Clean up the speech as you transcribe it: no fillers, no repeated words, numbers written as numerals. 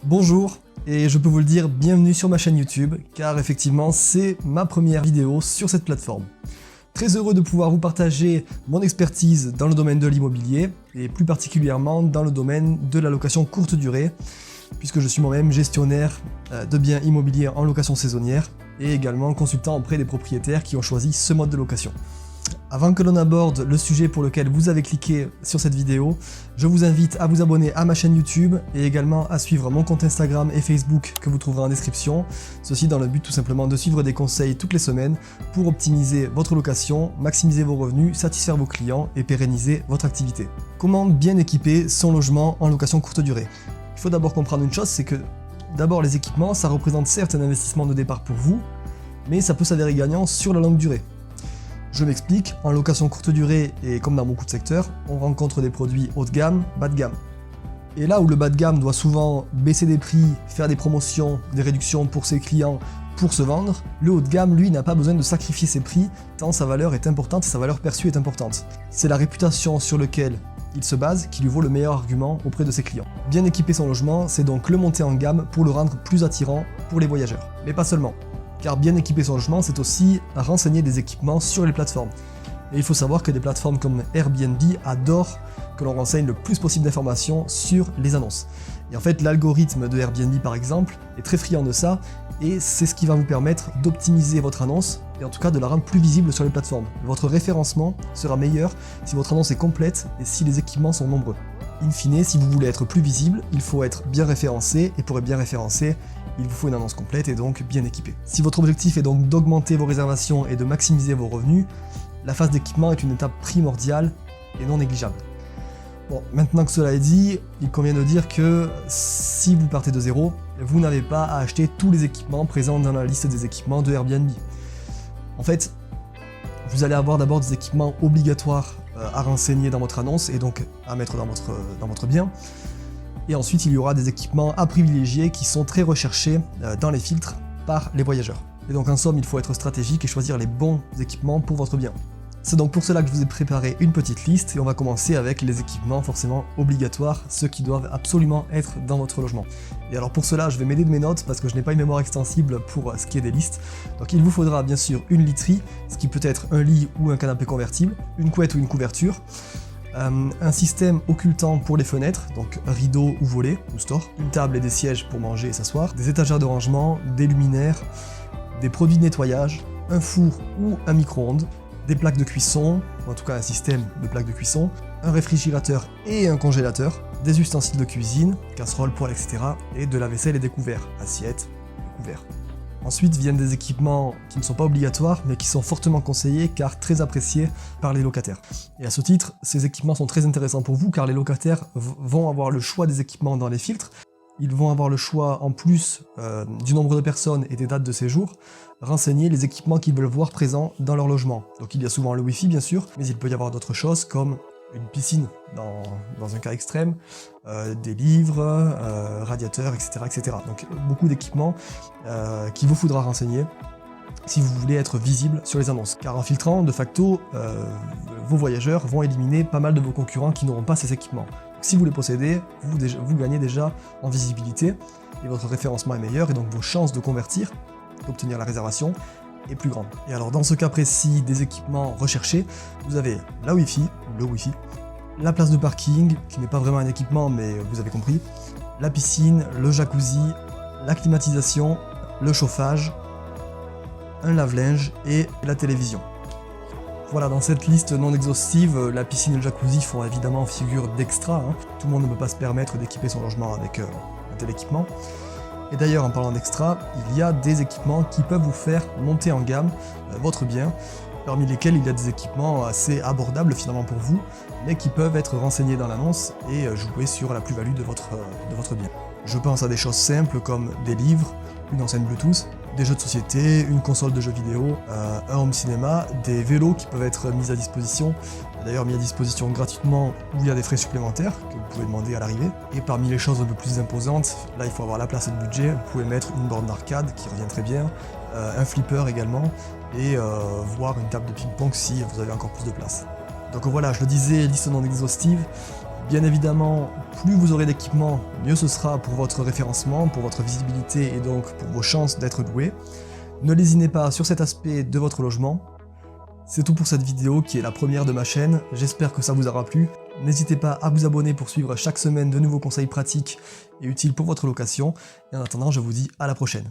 Bonjour, et je peux vous le dire, bienvenue sur ma chaîne YouTube, car effectivement c'est ma première vidéo sur cette plateforme. Très heureux de pouvoir vous partager mon expertise dans le domaine de l'immobilier, et plus particulièrement dans le domaine de la location courte durée, puisque je suis moi-même gestionnaire de biens immobiliers en location saisonnière, et également consultant auprès des propriétaires qui ont choisi ce mode de location. Avant que l'on aborde le sujet pour lequel vous avez cliqué sur cette vidéo, je vous invite à vous abonner à ma chaîne YouTube et également à suivre mon compte Instagram et Facebook que vous trouverez en description. Ceci dans le but tout simplement de suivre des conseils toutes les semaines pour optimiser votre location, maximiser vos revenus, satisfaire vos clients et pérenniser votre activité. Comment bien équiper son logement en location courte durée? Il faut d'abord comprendre une chose, c'est que d'abord les équipements, ça représente certes un investissement de départ pour vous, mais ça peut s'avérer gagnant sur la longue durée. Je m'explique, en location courte durée et comme dans beaucoup de secteurs, on rencontre des produits haut de gamme, bas de gamme. Et là où le bas de gamme doit souvent baisser des prix, faire des promotions, des réductions pour ses clients pour se vendre, le haut de gamme, lui, n'a pas besoin de sacrifier ses prix tant sa valeur est importante et sa valeur perçue est importante. C'est la réputation sur laquelle il se base qui lui vaut le meilleur argument auprès de ses clients. Bien équiper son logement, c'est donc le monter en gamme pour le rendre plus attirant pour les voyageurs. Mais pas seulement. Car bien équiper son logement, c'est aussi renseigner des équipements sur les plateformes. Et il faut savoir que des plateformes comme Airbnb adorent que l'on renseigne le plus possible d'informations sur les annonces. Et en fait, l'algorithme de Airbnb par exemple est très friand de ça, et c'est ce qui va vous permettre d'optimiser votre annonce, et en tout cas de la rendre plus visible sur les plateformes. Votre référencement sera meilleur si votre annonce est complète et si les équipements sont nombreux. In fine, si vous voulez être plus visible, il faut être bien référencé, et pour être bien référencé, il vous faut une annonce complète et donc bien équipée. Si votre objectif est donc d'augmenter vos réservations et de maximiser vos revenus, la phase d'équipement est une étape primordiale et non négligeable. Bon, maintenant que cela est dit, il convient de dire que si vous partez de zéro, vous n'avez pas à acheter tous les équipements présents dans la liste des équipements de Airbnb. En fait, vous allez avoir d'abord des équipements obligatoires à renseigner dans votre annonce et donc à mettre dans votre bien. Et ensuite, il y aura des équipements à privilégier qui sont très recherchés dans les filtres par les voyageurs. Et donc en somme, il faut être stratégique et choisir les bons équipements pour votre bien. C'est donc pour cela que je vous ai préparé une petite liste et on va commencer avec les équipements forcément obligatoires, ceux qui doivent absolument être dans votre logement. Et alors pour cela, je vais m'aider de mes notes parce que je n'ai pas une mémoire extensible pour ce qui est des listes. Donc il vous faudra bien sûr une literie, ce qui peut être un lit ou un canapé convertible, une couette ou une couverture, un système occultant pour les fenêtres, donc rideaux ou volets, ou store, une table et des sièges pour manger et s'asseoir, des étagères de rangement, des luminaires, des produits de nettoyage, un four ou un micro-ondes, des plaques de cuisson, ou en tout cas un système de plaques de cuisson, un réfrigérateur et un congélateur, des ustensiles de cuisine, casseroles, poêles, etc. et de la vaisselle et des couverts, assiettes, couverts. Ensuite viennent des équipements qui ne sont pas obligatoires, mais qui sont fortement conseillés car très appréciés par les locataires. Et à ce titre, ces équipements sont très intéressants pour vous car les locataires vont avoir le choix des équipements dans les filtres, ils vont avoir le choix en plus du nombre de personnes et des dates de séjour, renseigner les équipements qu'ils veulent voir présents dans leur logement. Donc il y a souvent le Wi-Fi bien sûr, mais il peut y avoir d'autres choses comme une piscine dans un cas extrême, des livres, radiateurs, etc. Donc beaucoup d'équipements qu'il vous faudra renseigner si vous voulez être visible sur les annonces. Car en filtrant, de facto, vos voyageurs vont éliminer pas mal de vos concurrents qui n'auront pas ces équipements. Donc, si vous les possédez, vous gagnez déjà en visibilité et votre référencement est meilleur et donc vos chances de convertir, d'obtenir la réservation, est plus grande. Et alors dans ce cas précis des équipements recherchés, vous avez la Wi-Fi, ou le Wi-Fi, la place de parking, qui n'est pas vraiment un équipement mais vous avez compris, la piscine, le jacuzzi, la climatisation, le chauffage, un lave-linge et la télévision. Voilà, dans cette liste non exhaustive, la piscine et le jacuzzi font évidemment figure d'extra, hein. Tout le monde ne peut pas se permettre d'équiper son logement avec un tel équipement. Et d'ailleurs, en parlant d'extra, il y a des équipements qui peuvent vous faire monter en gamme votre bien, parmi lesquels il y a des équipements assez abordables finalement pour vous, mais qui peuvent être renseignés dans l'annonce et jouer sur la plus-value de votre bien. Je pense à des choses simples comme des livres, une enceinte Bluetooth, des jeux de société, une console de jeux vidéo, un home cinéma, des vélos qui peuvent être mis à disposition, d'ailleurs mis à disposition gratuitement ou il y a des frais supplémentaires que vous pouvez demander à l'arrivée. Et parmi les choses un peu plus imposantes, là il faut avoir la place et le budget, vous pouvez mettre une borne d'arcade qui revient très bien, un flipper également, et voire une table de ping-pong si vous avez encore plus de place. Donc voilà, je le disais, liste non exhaustive, Bien évidemment, plus vous aurez d'équipement, mieux ce sera pour votre référencement, pour votre visibilité et donc pour vos chances d'être loué. Ne lésinez pas sur cet aspect de votre logement. C'est tout pour cette vidéo qui est la première de ma chaîne, j'espère que ça vous aura plu. N'hésitez pas à vous abonner pour suivre chaque semaine de nouveaux conseils pratiques et utiles pour votre location. Et en attendant, je vous dis à la prochaine.